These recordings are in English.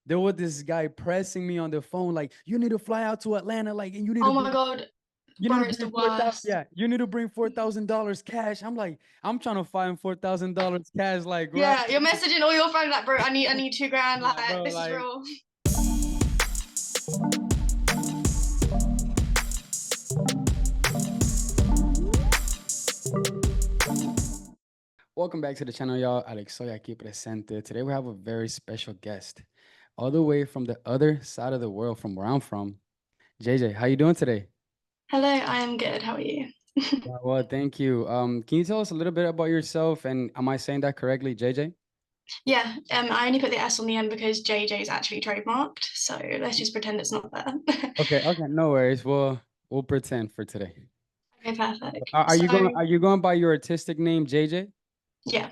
there was this guy pressing me on the phone, like, you need to fly out to Atlanta, like, and you need to Oh my bring God, you need bro, to it's bring the 4,000. worst. Yeah, you need to bring $4,000 cash. I'm like, I'm trying to find $4,000 cash, like, right. Yeah, you're messaging all your friends like, bro, I need 2 grand. Yeah, Like, bro, this is like, real. welcome back to the channel, y'all. ALEXSOY aquí presente. Today we have a very special guest, all the way from the other side of the world, from where I'm from. JJ, how you doing today? Hello, I am good. How are you? Yeah, well, thank you. Can you tell us a little bit about yourself? And am I saying that correctly, JJ? Yeah, I only put the S on the end because JJ is actually trademarked. So let's just pretend it's not there. Okay, okay, no worries. We'll pretend for today. Okay, perfect. Are you going? So Are you going by your artistic name, JJ? yeah,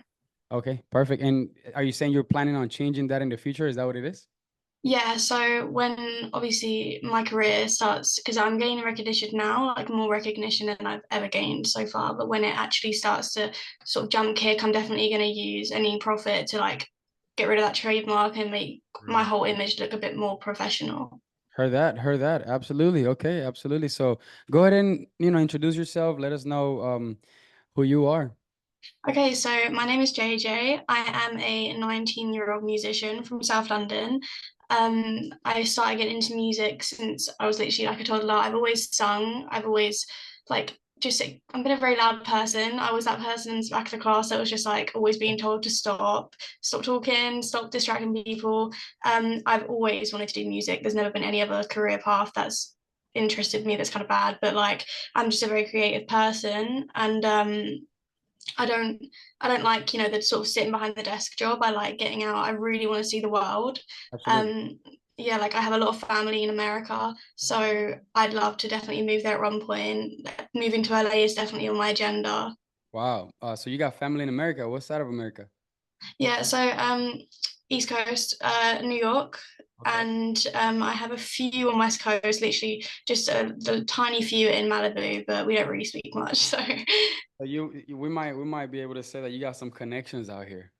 Okay, perfect. And are you saying you're planning on changing that in the future? Is that what it is? yeah. So when obviously my career starts, because I'm gaining recognition now, like more recognition than I've ever gained so far. But when it actually starts to sort of jump kick, I'm definitely going to use any profit to like get rid of that trademark and make my Right. whole image look a bit more professional. Heard that, heard that. Absolutely. Okay, absolutely. So go ahead and introduce yourself. Let us know who you are. Okay, so my name is JJ. I am a 19-year-old musician from South London. I started getting into music since I was literally like a toddler. I've always sung. I've always like just I've been a very loud person. I was that person in the back of the class that was just like always being told to stop talking, stop distracting people. I've always wanted to do music. There's never been any other career path that's interested me that's kind of bad, but like I'm just a very creative person and I don't I don't like, the sort of sitting behind the desk job. I like getting out. I really want to see the world. Absolutely. Um yeah, like I have a lot of family in America, so I'd love to definitely move there at one point. Moving to LA is definitely on my agenda. Wow. So you got family in America. What side of America? Yeah, so East Coast, New York, Okay. and I have a few on West Coast, literally just the tiny few in Malibu, but we don't really speak much. So So we might be able to say that you got some connections out here.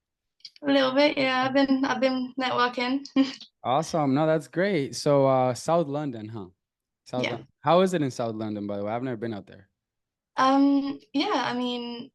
a little bit, yeah. I've been networking. Awesome. No, that's great. So South London, huh? South Yeah. London. How is it in South London, by the way? I've never been out there. Yeah, I mean,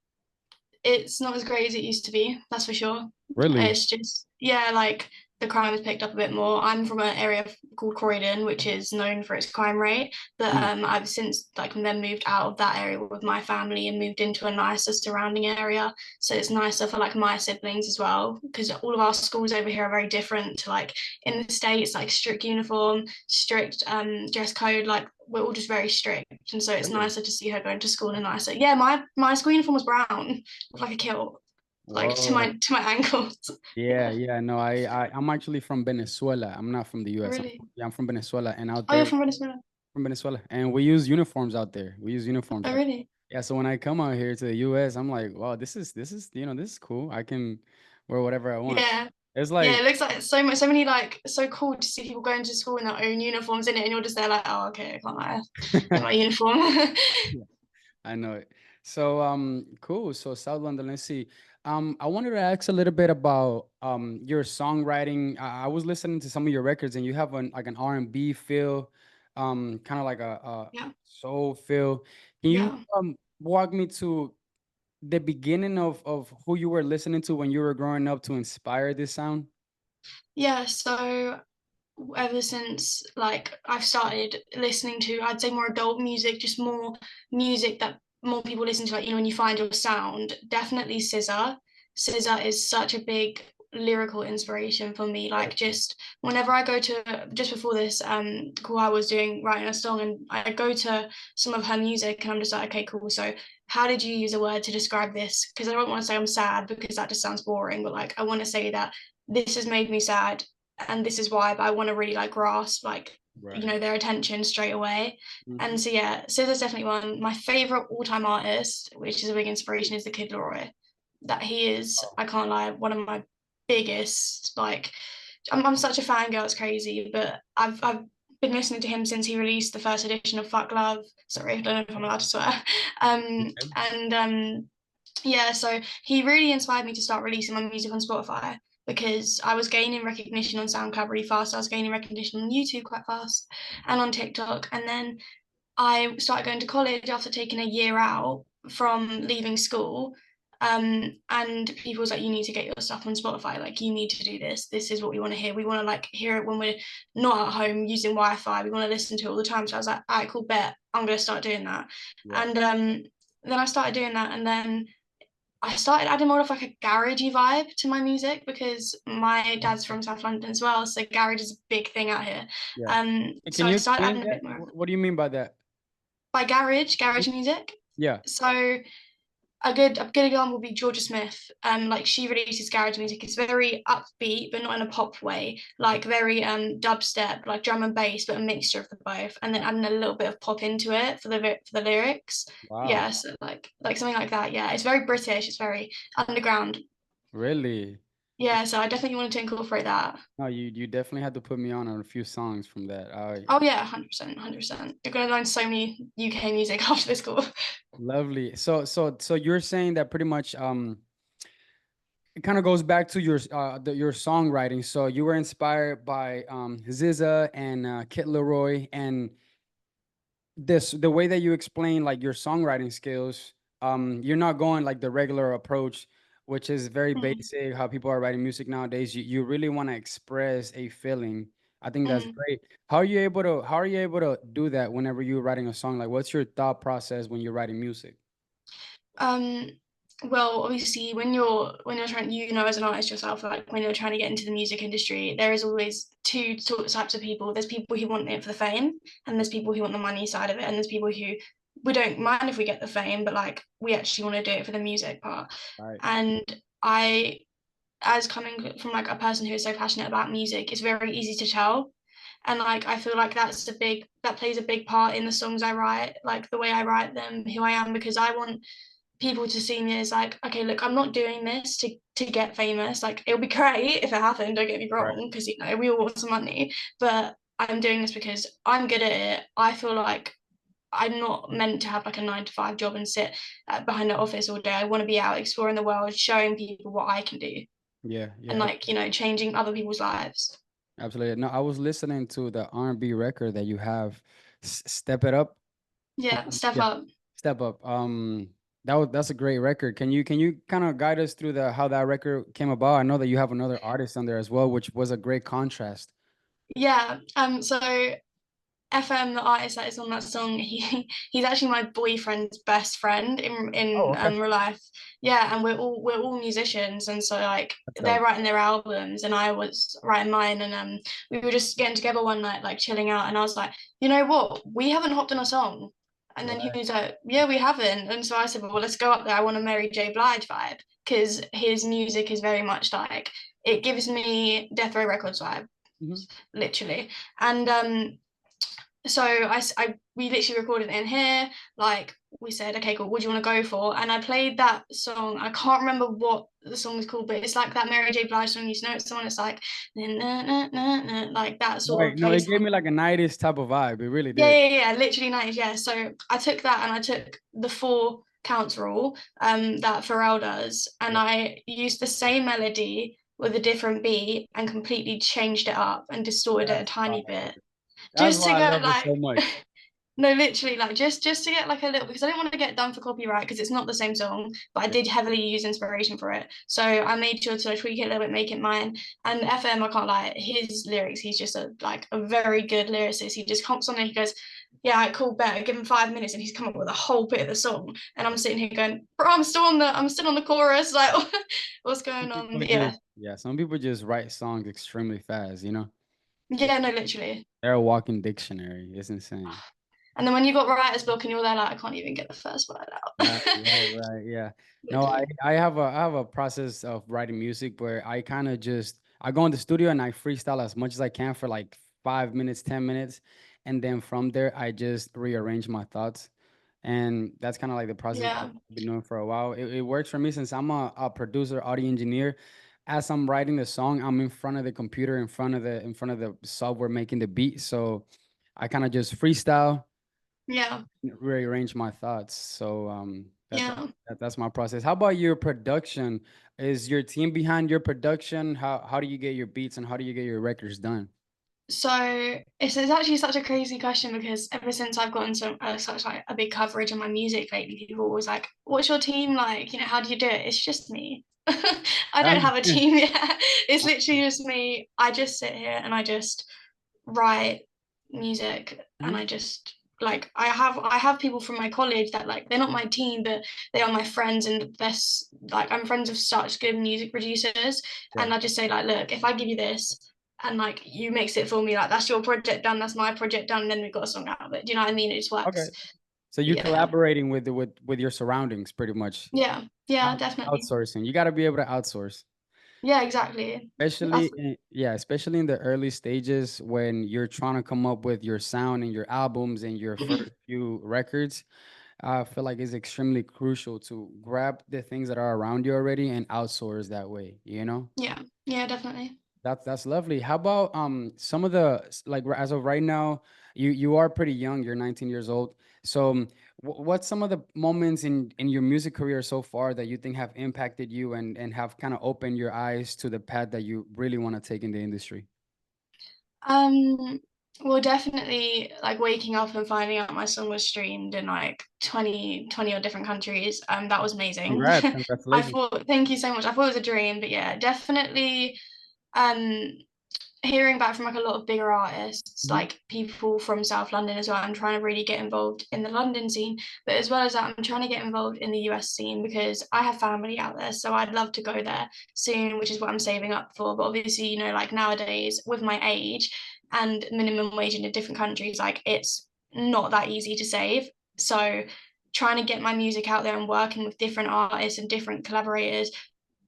it's not as great as it used to be, that's for sure. Really? It's just, yeah, like the crime has picked up a bit more. I'm from an area called Croydon, which is known for its crime rate. But Hmm. I've since like then moved out of that area with my family and moved into a nicer surrounding area. So it's nicer for like my siblings as well, because all of our schools over here are very different to like in the States, like strict uniform, strict dress code, like we're all just very strict. And so it's Really? nicer to see her going to school in a nicer. Yeah, my school uniform was brown with like a kilt, like to my Whoa. to my ankles. Yeah, yeah. No, I'm actually from Venezuela. I'm not from the US. Really? Yeah, I'm from Venezuela, and out Oh, you're there from Venezuela. from Venezuela, and we use uniforms out there. We use uniforms Oh, out. really? Yeah, so when I come out here to the US, I'm like, wow, this is cool. I can wear whatever I want. Yeah. It's Yeah, like, it looks like so much, so many like so cool to see people going to school in their own uniforms in it, and you're just there like, oh, okay, I can't lie, in my uniform. yeah, I know it. So cool. So South London, let's see. I wanted to ask a little bit about your songwriting. I was listening to some of your records, and you have an R&B feel, kind of like a Yeah, soul feel. Can you yeah, walk me to the beginning of who you were listening to when you were growing up to inspire this sound? yeah. So ever since like I've started listening to, I'd say more adult music, just more music that more people listen to, like when you find your sound, definitely SZA. SZA is such a big lyrical inspiration for me. Like just whenever I go to just before this call, I was doing writing a song and I go to some of her music and I'm just like, okay, cool. So how did you use a word to describe this? Because I don't want to say I'm sad because that just sounds boring, but like I want to say that this has made me sad and this is why, but I want to really like grasp like Right. their attention straight away. Hmm. And so yeah, SZA's definitely one. My favorite all-time artist, which is a big inspiration, is the Kid Leroy. That he is, Oh, I can't lie, one of my biggest like I'm such a fangirl, it's crazy, but I've been listening to him since he released the first edition of Fuck Love. Sorry, I don't know if I'm allowed to swear. okay. And yeah, so he really inspired me to start releasing my music on Spotify because I was gaining recognition on SoundCloud really fast. I was gaining recognition on YouTube quite fast and on TikTok. And then I started going to college after taking a year out from leaving school. And people was like, you need to get your stuff on Spotify. Like, you need to do this. This is what we want to hear. We want to like hear it when we're not at home using Wi-Fi. We want to listen to it all the time. So I was like, all right, cool, bet. I'm gonna start doing that. Yeah. And then I started doing that, and then I started adding more of like a garagey vibe to my music because my dad's from South London as well, so garage is a big thing out here. Yeah. So Can I you started explain adding a that? bit more What do you mean by that? by garage music. Yeah. So a good example would be Georgia Smith. Like she releases garage music. It's very upbeat, but not in a pop way. Like very dubstep, like drum and bass, but a mixture of the both, and then adding a little bit of pop into it for the lyrics. Wow. Yeah, so like something like that. Yeah, it's very British. It's very underground. Really? Yeah, so I definitely wanted to incorporate that. No, you definitely had to put me on a few songs from that. I Oh yeah, 100%, 100%. You're gonna learn so many UK music after this course. lovely. So you're saying that pretty much it kind of goes back to your songwriting. So you were inspired by SZA and Kid Leroy, and the way that you explain like your songwriting skills. You're not going like the regular approach, which is very Mm, basic. How people are writing music nowadays. You really want to express a feeling. I think that's mm. great. How are you able to do that whenever you're writing a song? Like, what's your thought process when you're writing music? Um, well, obviously, when you're trying, as an artist yourself, like when you're trying to get into the music industry, there is always two types of people. There's people who want it for the fame, and there's people who want the money side of it, and there's people who we don't mind if we get the fame, but like we actually want to do it for the music part. Right. And I, as coming from like a person who is so passionate about music, it's very easy to tell. And like I feel like that plays a big part in the songs I write, like the way I write them, who I am, because I want people to see me as like, okay, look, I'm not doing this to get famous. Like it'll be great if it happened, don't get me Right. wrong, because we all want some money, but I'm doing this because I'm good at it. I feel like I'm not meant to have like a 9 to 5 job and sit behind the office all day. I want to be out exploring the world, showing people what I can do, Yeah. and Yeah. like changing other people's lives. Absolutely. No, I was listening to the R&B record that you have, Step It Up. Yeah, step Yeah, up. Step Up. That's a great record. Can you kind of guide us through the how that record came about? I know that you have another artist on there as well, which was a great contrast. Yeah. So FM, the artist that is on that song, he's actually my boyfriend's best friend Oh, in okay. real life. Yeah, and we're all musicians, and so like That's they're dope. writing their albums, and I was writing mine, and we were just getting together one night, like chilling out, and I was like, you know what, we haven't hopped on a song, and then he Right. was like, yeah, we haven't, and so I said, well, let's go up there. I want a Mary J. Blige vibe because his music is very much like it gives me Death Row Records vibe, Mhm. literally, and so we literally recorded it in here. Like we said, okay, cool. What do you want to go for? And I played that song. I can't remember what the song is called, but it's like that Mary J. Blige song. You know, it's the one. It's like na, na, na, na, na, like that sort Right. of No, it place. gave me like a 90s type of vibe. It really Yeah, did. yeah, yeah. Literally 90s. Yeah. So I took that and I took the 4 counts rule, that Pharrell does, and Yeah. I used the same melody with a different beat and completely changed it up and distorted it a That's tiny fire. bit That's just to why I get love it like so much. no, literally, like just to get like a little because I didn't want to get done for copyright because it's not the same song, but I Yeah. did heavily use inspiration for it. So I made sure to tweak it a little bit, make it mine. And FM, I can't lie, his lyrics, he's just a very good lyricist. He just comes on and he goes, yeah, right, cool, better. Give him 5 minutes, and he's come up with a whole bit of the song. And I'm sitting here going, bro, I'm still on the chorus. Like, what's Some going on? people But just yeah, yeah, some people just write songs extremely fast, you know? yeah, no, literally. They're a walking dictionary. It's insane. And then when you got writer's block and you're there, like, I can't even get the first word Right, out. right, right. Yeah. No, I, Literally. I have a I have a process of writing music where I kind of just I go in the studio and I freestyle as much as I can for like 5 minutes, 10 minutes, and then from there I just rearrange my thoughts, and that's kind of like the process I've Yeah. been doing for a while. It works for me since I'm a producer, audio engineer. As I'm writing the song, I'm in front of the computer, in front of the software making the beat, so I kind of just freestyle Yeah. rearrange my thoughts. So That, that, Yeah. that's my process. How about your production? Is your team behind your production? How do you get your beats and how do you get your records done? So it's actually such a crazy question because ever since I've gotten such like a big coverage on my music lately, people are always like, "What's your team like? You know, how do you do it?" It's just me. I I don't have a understand. team yet. It's literally just me. I just sit here and I just write music, and Mhm. I just like I have people from my college that like they're not my team, but they are my friends, and like I'm friends with such good music producers, Yeah. and I just say like, look, if I give you this and like you mix it for me, like that's your project done, that's my project done, and then we've got a song out of it. Do you know what I mean? It just Okay. works. So you're Yeah, collaborating with your surroundings pretty much. yeah, yeah, definitely. Outsourcing. You got to be able to outsource. Yeah, exactly. Especially That's yeah, especially in the early stages when you're trying to come up with your sound and your albums and your first few records. I feel like it's extremely crucial to grab the things that are around you already and outsource that way, you know? yeah, yeah, definitely. That's lovely. How about some of the like as of right now, you are pretty young, you're 19 years old. So what's some of the moments in your music career so far that you think have impacted you and have kind of opened your eyes to the path that you really want to take in the industry? Um, well, definitely like waking up and finding out my song was streamed in like 20 odd different countries. That was amazing. Congrats, I congratulations. thought, thank you so much. I thought it was a dream, but yeah, definitely um hearing back from like a lot of bigger artists, Mhm. like people from South London as well. I'm trying to really get involved in the London scene, but as well as that, I'm trying to get involved in the US scene because I have family out there. So I'd love to go there soon, which is what I'm saving up for. But obviously, you know, like nowadays with my age and minimum wage in different countries, like it's not that easy to save. So trying to get my music out there and working with different artists and different collaborators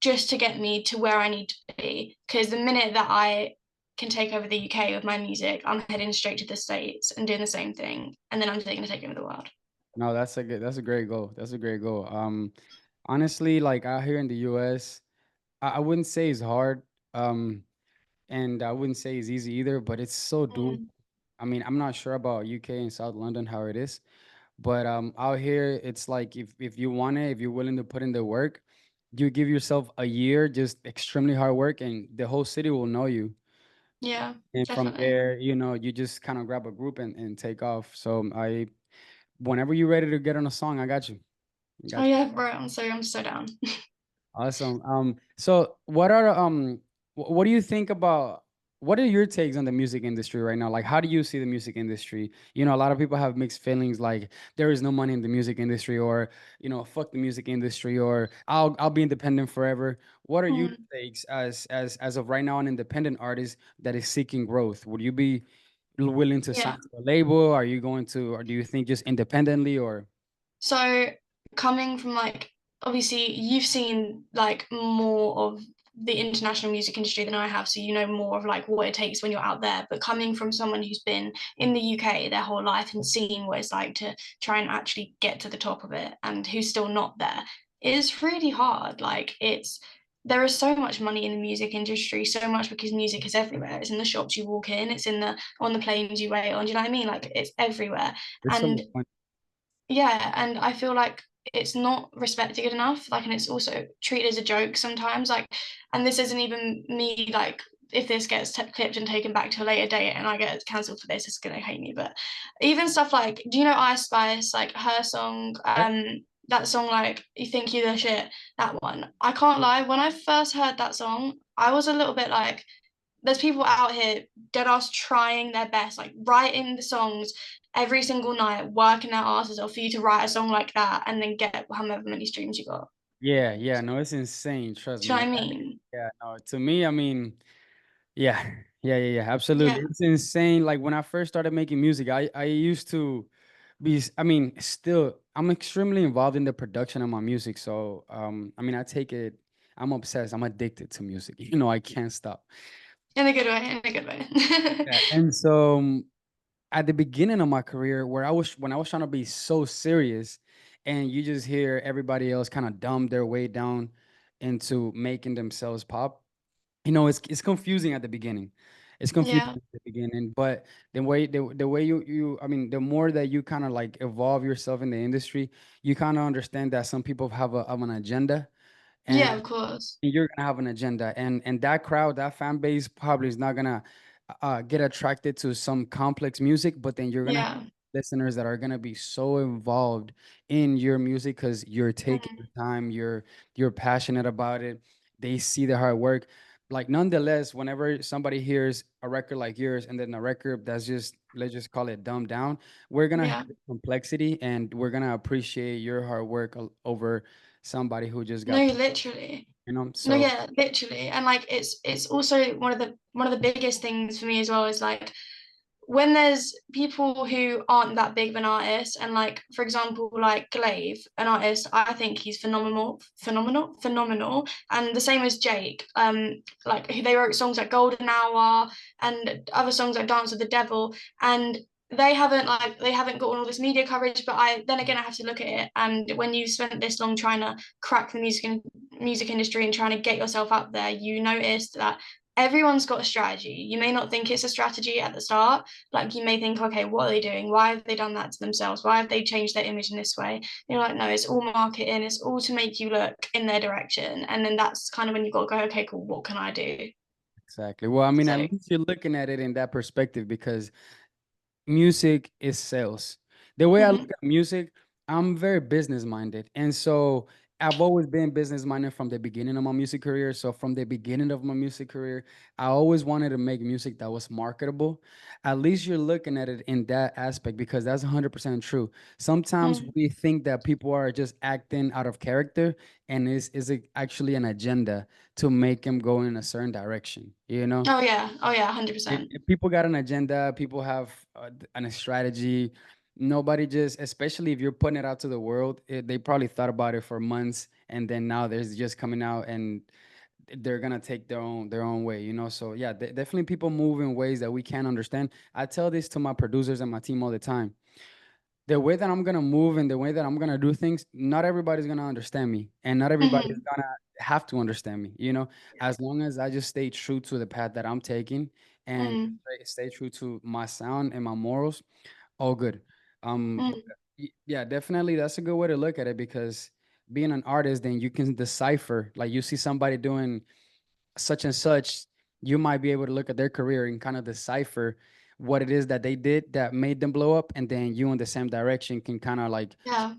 just to get me to where I need to be. Because the minute that I can take over the UK with my music, I'm heading straight to the States and doing the same thing. And then I'm going to take over the world. No, that's a great goal. That's a great goal. Honestly, like out here in the US, I wouldn't say it's hard. Um, and I wouldn't say it's easy either, but it's so doable. Mm, I mean, I'm not sure about UK and South London how it is, but out here it's like if you want it, if you're willing to put in the work, you give yourself a year, just extremely hard work, and the whole city will know you. yeah, And from definitely. there, you know, you just kind of grab a group and take off. So whenever you're ready to get on a song, I got you. I Oh got you. yeah, bro. I'm so down. Awesome. So what are what do you think about what are your takes on the music industry right now? Like, how do you see the music industry? You know, a lot of people have mixed feelings, like there is no money in the music industry, or you know, fuck the music industry, or I'll be independent forever. What are your Mm, takes as of right now, an independent artist that is seeking growth? Would you be willing to yeah. sign to a label? Are you going to, or do you think just independently, or So coming from like obviously you've seen like more of the international music industry than I have, so you know more of like what it takes when you're out there. But coming from someone who's been in the UK their whole life and seen what it's like to try and actually get to the top of it and who's still not there, it is really hard. Like it's there is so much money in the music industry, so much because music is everywhere. It's in the shops you walk in, it's in the on the planes you wait on. Do you know what I mean? Like it's everywhere. there's so And much money? yeah, and I feel like it's not respected enough, like, and it's also treated as a joke sometimes, like, and this isn't even me, like, if this gets clipped and taken back to a later date and I get cancelled for this, it's gonna hate me. But even stuff like, do you know Ice Spice, like her song, Yeah. that song, like, You Think You the Shit, that one. I can't lie, when I first heard that song, I was a little bit like, there's people out here dead ass trying their best, like writing the songs every single night, working their asses off for you to write a song like that and then get however many streams you got. Yeah, yeah, no, it's insane. Trust Do you me. know what I mean? Yeah, no, to me, I mean, yeah, yeah, absolutely. Yeah. It's insane. Like when I first started making music, I used to I mean, still, I'm extremely involved in the production of my music. So, I mean, I take it, I'm obsessed, I'm addicted to music. You know, I can't stop. In a good way, in a good way. Yeah. And so, at the beginning of my career, when I was trying to be so serious, and you just hear everybody else kind of dumb their way down into making themselves pop. You know, it's confusing at the beginning. It's confusing Yeah. at the beginning, but the way you I mean, the more that you kind of like evolve yourself in the industry, you kind of understand that some people have an agenda, and Yeah, of course. you're gonna have an agenda, and that crowd, that fan base probably is not gonna get attracted to some complex music, but then you're gonna have Yeah. listeners that are gonna be so involved in your music because you're taking Mhm. your time, you're passionate about it. They see the hard work. Like nonetheless, whenever somebody hears a record like yours and then a record that's just, let's just call it dumbed down, we're gonna hear Yeah. the complexity and we're gonna appreciate your hard work over somebody who just No, got, literally. No, so yeah, literally. And like it's also one of the biggest things for me as well is like when there's people who aren't that big of an artist, and like for example like Glaive, an artist, I think he's phenomenal, and the same as Jake. Like they wrote songs like Golden Hour and other songs like Dance with the Devil, and they haven't gotten all this media coverage, but I then again I have to look at it, and when you've spent this long trying to crack the music industry and trying to get yourself up there, you notice that everyone's got a strategy. You may not think it's a strategy at the start, like you may think, okay, what are they doing? Why have they done that to themselves? Why have they changed their image in this way? And you're like, no, it's all marketing. It's all to make you look in their direction. And then that's kind of when you've got to go, okay, cool. What can I do? exactly. Well, I mean, at So, least you're looking at it in that perspective because music is sales. The way I look mhm, at music, I'm very business minded. And so I've always been business minded from the beginning of my music career. So from the beginning of my music career, I always wanted to make music that was marketable. At least you're looking at it in that aspect because that's 100% true. Sometimes mm. we think that people are just acting out of character and is it actually an agenda to make them go in a certain direction, you know? Oh yeah, If, 100%. if people got an agenda, people have a strategy. Nobody just, especially if you're putting it out to the world, they probably thought about it for months, and then now there's just coming out, and they're gonna take their own way, you know. So yeah, definitely people move in ways that we can't understand. I tell this to my producers and my team all the time. The way that I'm gonna move and the way that I'm gonna do things, not everybody's gonna understand me, and not everybody's Hmm. gonna have to understand me. You know, as long as I just stay true to the path that I'm taking and Mm, stay true to my sound and my morals, all good. But, mm, yeah, definitely that's a good way to look at it because being an artist, then you can decipher. Like you see somebody doing such and such, you might be able to look at their career and kind of decipher what it is that they did that made them blow up, and then you in the same direction can kind of like yeah,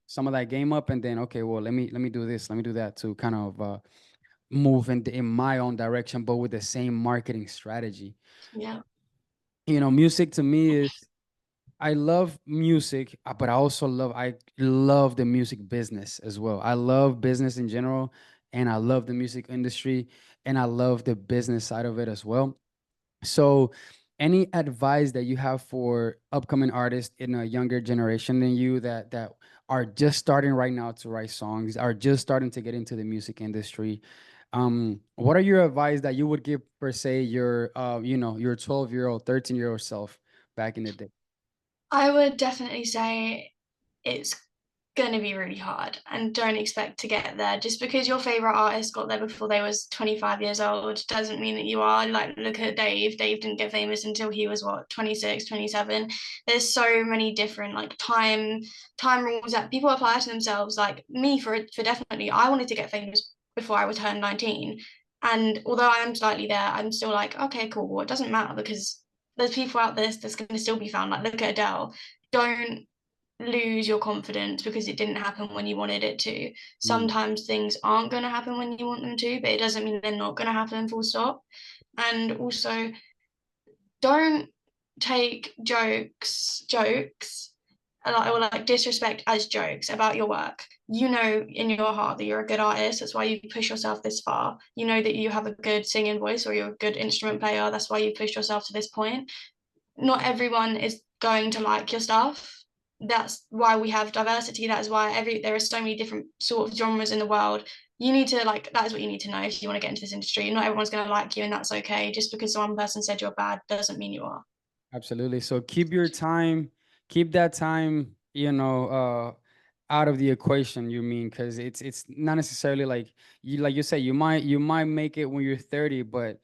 some of that game up, and then okay, well let me do this, let me do that to kind of move in my own direction, but with the same marketing strategy. yeah, You know, music to me is, I love music, but I love the music business as well. I love business in general, and I love the music industry, and I love the business side of it as well. So, any advice that you have for upcoming artists in a younger generation than you that are just starting right now to write songs, are just starting to get into the music industry? What are your advice that you would give per se your your 12-year-old, 13-year-old self back in the day? I would definitely say it's going to be really hard, and don't expect to get there just because your favorite artist got there before they was 25 years old doesn't mean that you are. Like look at Dave didn't get famous until he was what, 26, 27. There's so many different like time rules that people apply to themselves. Like me, for definitely, I wanted to get famous before I was turned 19, and although I am slightly there, I'm still like, okay, cool, well, it doesn't matter because there's people out there that's going to still be found. Like look at Adele. Don't lose your confidence because it didn't happen when you wanted it to. Mm, Sometimes things aren't going to happen when you want them to, but it doesn't mean they're not going to happen, full stop. And also, don't take jokes or like disrespect as jokes about your work. You know in your heart that you're a good artist. That's why you push yourself this far. You know that you have a good singing voice or you're a good instrument player. That's why you pushed yourself to this point. Not everyone is going to like your stuff. That's why we have diversity. That is why there are so many different sort of genres in the world. You need to like, that is what you need to know if you want to get into this industry. Not everyone's going to like you, and that's okay. Just because one person said you're bad doesn't mean you are. absolutely. So keep your time, keep that time, out of the equation. You mean because it's not necessarily like you say you might make it when you're 30, but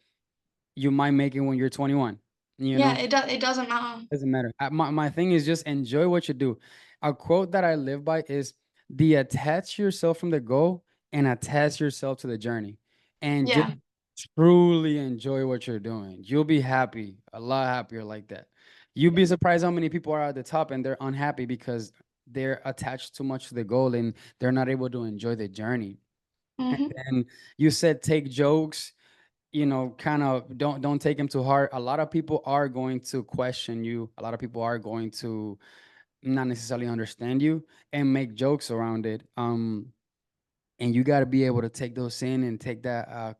you might make it when you're 21. You Yeah, know, it doesn't matter. doesn't matter. My thing is just enjoy what you do. A quote that I live by is detach yourself from the goal and attach yourself to the journey. And just Yeah, truly enjoy what you're doing. You'll be happy, a lot happier like that. You'll be surprised how many people are at the top and they're unhappy because they're attached too much to the goal and they're not able to enjoy the journey. And hmm then you said take jokes, kind of don't take them too hard. A lot of people are going to question you. A lot of people are going to not necessarily understand you and make jokes around it. And you got to be able to take those in and take that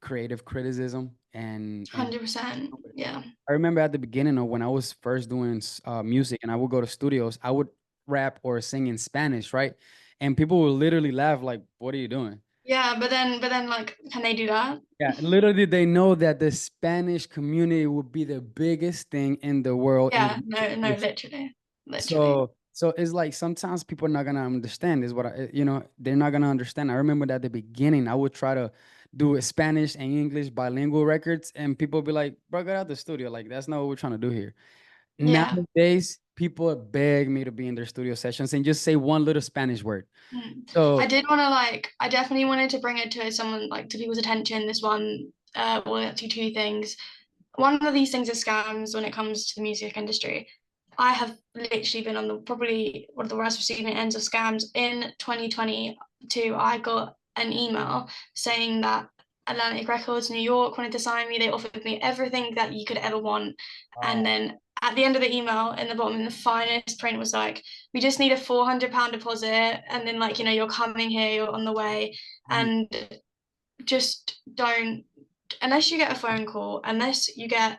creative criticism and 100%. Yeah. I remember at the beginning of when I was first doing music and I would go to studios, I would rap or sing in Spanish, right? And people would literally laugh like, "What are you doing?" Yeah, but then like can they do that? Yeah, literally, they know that the Spanish community would be the biggest thing in the world in the Yeah, music no, no, industry. literally. Literally. So it's like sometimes people are not gonna understand. Is what they're not gonna understand. I remember that at the beginning, I would try to do Spanish and English bilingual records, and people would be like, "Bro, get out the studio! Like that's not what we're trying to do here." Yeah. Nowadays, people beg me to be in their studio sessions and just say one little Spanish word. Mm. I So did want to like I definitely wanted to bring it to someone like to people's attention. This one, well, actually two things. One of these things is scams when it comes to the music industry. I have literally been on the probably one of the worst receiving ends of scams. In 2022, I got an email saying that Atlantic Records New York wanted to sign me. They offered me everything that you could ever want. And wow. then at the end of the email, in the bottom, in the finest print, was like, we just need a £400 deposit. And then, like, you're coming here, you're on the way. Mm, And just don't, unless you get a phone call, unless you get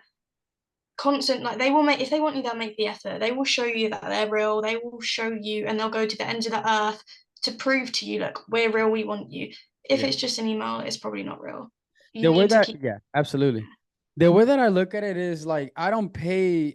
constant, like they will make, if they want you, they'll make the effort. They will show you that they're real. They will show you, and they'll go to the ends of the earth to prove to you, look, we're real, we want you. If yeah. it's just an email, it's probably not real. You The way need to that, keep. yeah, absolutely. The way that I look at it is like I don't pay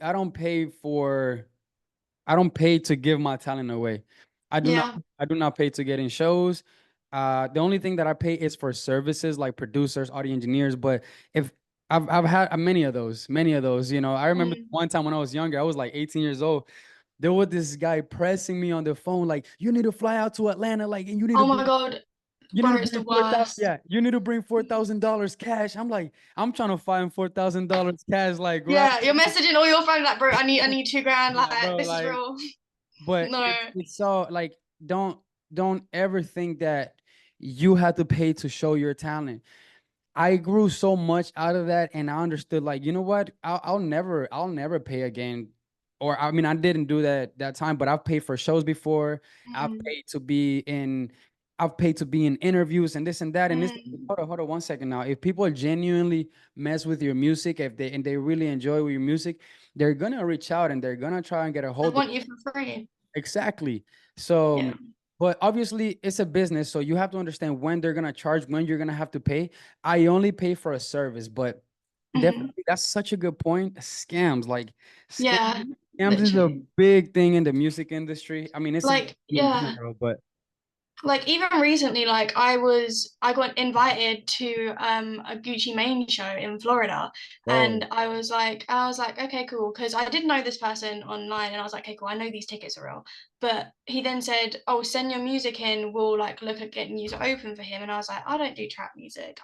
to give my talent away. I do not Yeah. I do not pay to get in shows. The only thing that I pay is for services like producers, audio engineers. But if I've had many of those. I remember Mm. one time when I was younger, I was like 18 years old. There was this guy pressing me on the phone, like, you need to fly out to Atlanta, like, and Oh my God, you need bro, to it's the bring 4,000. worst. Yeah, you need to bring $4,000 cash. I'm like, I'm trying to find $4,000 cash, like right. Yeah, you're messaging all your friends like, bro, I need 2 grand. Yeah, Like, bro. this is Like, real. but No. it's so like don't ever think that you have to pay to show your talent. I grew so much out of that, and I understood like, you know what? I'll never pay again. Or I mean, I didn't do that time, but I've paid for shows before. I've Mm, paid to be in, I've paid to be in interviews and this and that. And this, mm. hold on 1 second now. If people genuinely mess with your music, if they really enjoy your music, they're gonna reach out and they're gonna try and get a I hold of. want you for free. Exactly. So, Yeah. but obviously it's a business, so you have to understand when they're gonna charge, when you're gonna have to pay. I only pay for a service, but hmm definitely that's such a good point. Scams, like scam, Yeah, scams is a literally. big thing in the music industry. I mean, it's a Like, in yeah. general, but Like even recently, like I got invited to a Gucci Mane show in Florida, bro, and I was like okay, cool, because I didn't know this person online, and I was like, okay, cool, I know these tickets are real. But he then said, oh, send your music in, we'll like look at getting you to open for him. And I was like, I don't do trap music.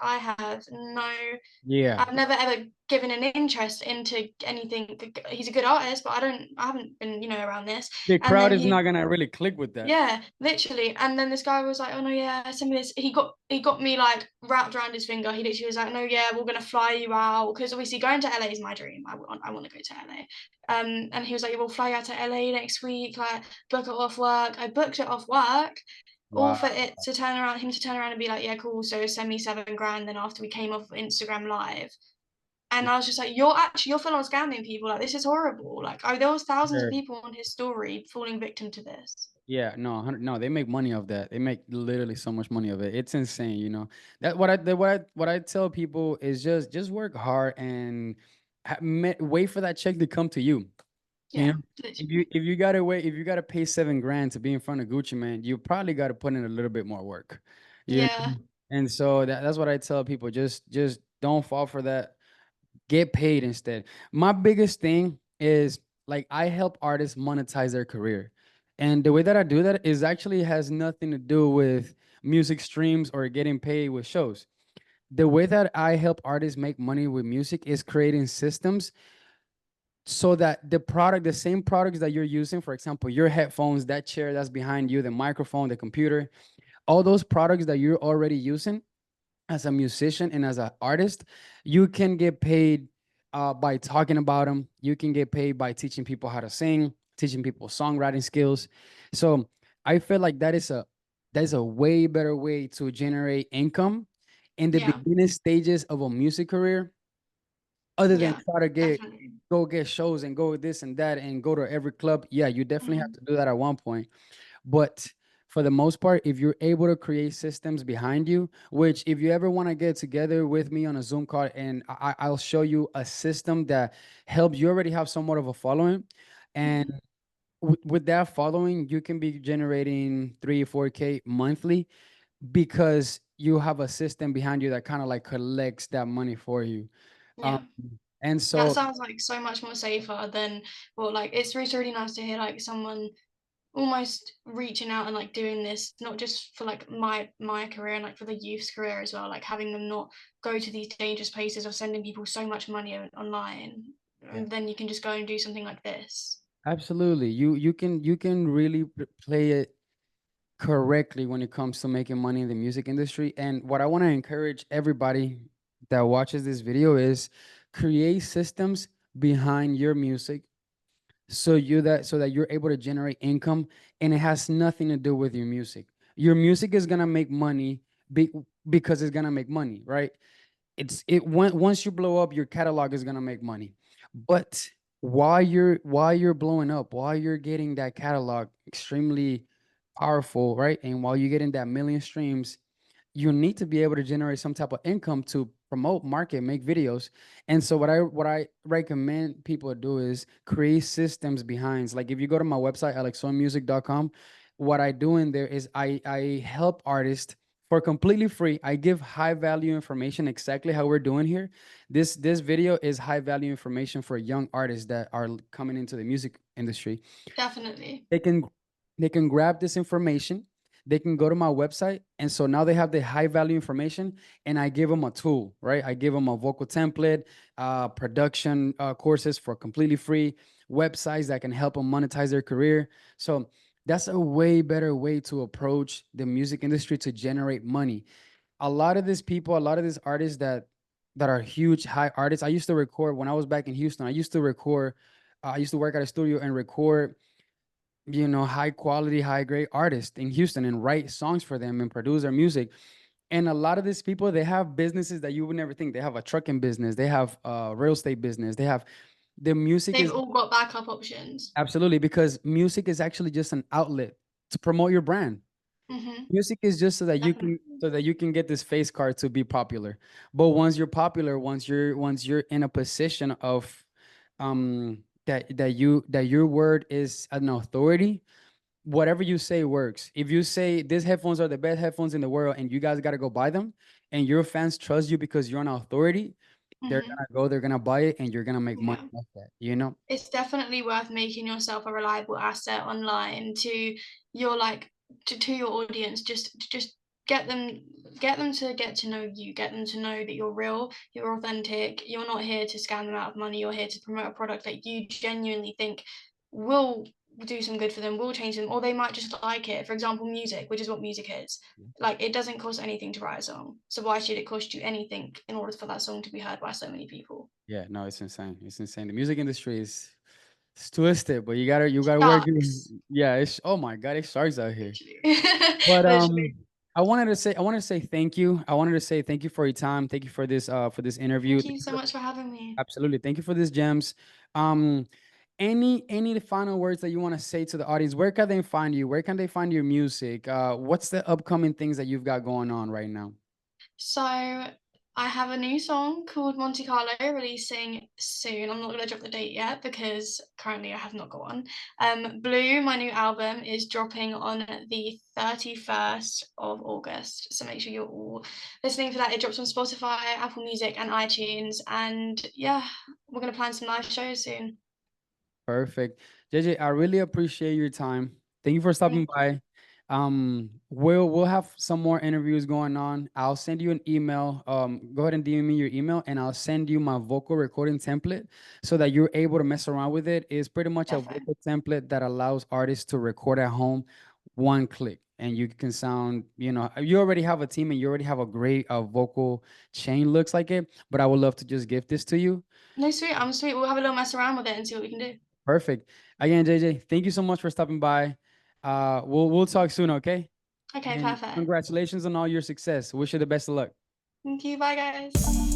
yeah, I've never ever given an interest into anything. He's a good artist, but I haven't been, around this. the And crowd then is not gonna really click with that. yeah, literally. And then this guy was like, "Oh no, yeah, send me this." He got me like wrapped around his finger. He literally was like, "No, yeah, we're gonna fly you out because obviously going to LA is my dream. I want to go to LA." And he was like, "We'll fly you out to LA next week. Like, book it off work." I booked it off work, all for Wow. him to turn around and be like, "Yeah, cool. So send me 7 grand." Then after we came off of Instagram Live, and I was just like, you're full on scamming people. Like, this is horrible. Like, there was thousands of Sure. people on his story falling victim to this. Yeah, no, 100, no, they make money of that. They make literally so much money of it. It's insane. That what I tell people is just work hard and wait for that check to come to you. You Yeah, know, if literally. you gotta wait, if you gotta pay 7 grand to be in front of Gucci, man, you probably gotta put in a little bit more work. You Yeah. know? And so that's what I tell people. Just don't fall for that. Get paid instead. My biggest thing is like I help artists monetize their career. And the way that I do that is actually has nothing to do with music streams or getting paid with shows. The way that I help artists make money with music is creating systems so that the product, the same products that you're using, for example, your headphones, that chair that's behind you, the microphone, the computer, all those products that you're already using as a musician and as an artist, you can get paid by talking about them. You can get paid by teaching people how to sing, teaching people songwriting skills. So I feel like that is a way better way to generate income in the Yeah, beginning stages of a music career, other than yeah, try to get definitely. go get shows and go this and that and go to every club. Yeah, you definitely have Mhm. to do that at one point. But for the most part, if you're able to create systems behind you, which if you ever want to get together with me on a Zoom call and I'll show you a system that helps you already have somewhat of a following. And Mhm. with that following, you can be generating 3 4K monthly because you have a system behind you that kind of like collects that money for you. Um, Yeah. and That so sounds like so much more safer than, well, like it's really nice to hear like someone almost reaching out and like doing this not just for like my career and like for the youth's career as well, like having them not go to these dangerous places of sending people so much money online, yeah, and then you can just go and do something like this. absolutely. You can really play it correctly when it comes to making money in the music industry. And what I want to encourage everybody that watches this video is create systems behind your music so that you're able to generate income, and it has nothing to do with your music. Your music is gonna make money be, because it's gonna make money, right? Once you blow up, your catalog is gonna make money. But while you're blowing up, while you're getting that catalog extremely powerful, right? And while you're getting that million streams, you need to be able to generate some type of income to promote, market, make videos. And so what I recommend people do is create systems behind. Like if you go to my website, alexsoymusic.com, what I do in there is I help artists for completely free. I give high value information exactly how we're doing here. This video is high value information for young artists that are coming into the music industry. Definitely. They can they can grab this information, they can go to my website, and so now they have the high value information, and I give them a tool, right? I give them a vocal template, production courses for completely free, websites that can help them monetize their career. So that's a way better way to approach the music industry to generate money. A lot of these artists that are huge high artists, I used to record when I was back in Houston. I used to work at a studio and record, high quality, high grade artists in Houston and write songs for them and produce their music. And a lot of these people, they have businesses that you would never think. They have a trucking business, they have a real estate business, they have the music They've is all got backup options. absolutely because music is actually just an outlet to promote your brand. Hmm. Music is just so that you can Definitely. so that you can get this face card to be popular. But once you're popular, once you're in a position of that your word is an authority, whatever you say works. If you say these headphones are the best headphones in the world and you guys got to go buy them, and your fans trust you because you're an authority, they're Hmm. gonna go, they're gonna buy it, and you're gonna make money Yeah. off that. It's definitely worth making yourself a reliable asset online to your like to your audience. Just get them to get to know you, get them to know that you're real, you're authentic, you're not here to scam them out of money, you're here to promote a product that you genuinely think will do some good for them, will change them, or they might just like it. For example, music, which is what music is. Like it doesn't cost anything to write a song. So why should it cost you anything in order for that song to be heard by so many people? Yeah, no, it's insane. It's insane. The music industry is it's twisted, but you gotta work. Sharks. Yeah, it's oh my god, it's sharks out here. Literally. But Literally. I wanted to say thank you. I wanted to say thank you for your time. Thank you for this interview. Thank you so much for having me. Absolutely. Thank you for these gems. Um, any final words that you want to say to the audience? Where can they find you? Where can they find your music? What's the upcoming things that you've got going on right now? So I have a new song called Monte Carlo releasing soon. I'm not going to drop the date yet because currently I have not got one. Blue, my new album, is dropping on the 31st of August. So make sure you're all listening for that. It drops on Spotify, Apple Music, and iTunes. And yeah, we're going to plan some live shows soon. Perfect. JJ, I really appreciate your time. Thank you for stopping Thank by. We'll have some more interviews going on. I'll send you an email. Go ahead and DM me your email, and I'll send you my vocal recording template so that you're able to mess around with it. It's pretty much a Defo. vocal template that allows artists to record at home, one click, and you can sound. You already have a team, and you already have a great vocal chain. Looks like it, but I would love to just give this to you. No, sweet. I'm sweet. We'll have a little mess around with it and see what we can do. Perfect. Again, JJ, thank you so much for stopping by. We'll talk soon, okay? Okay, And perfect. congratulations on all your success. Wish you the best of luck. Thank you. Bye, guys.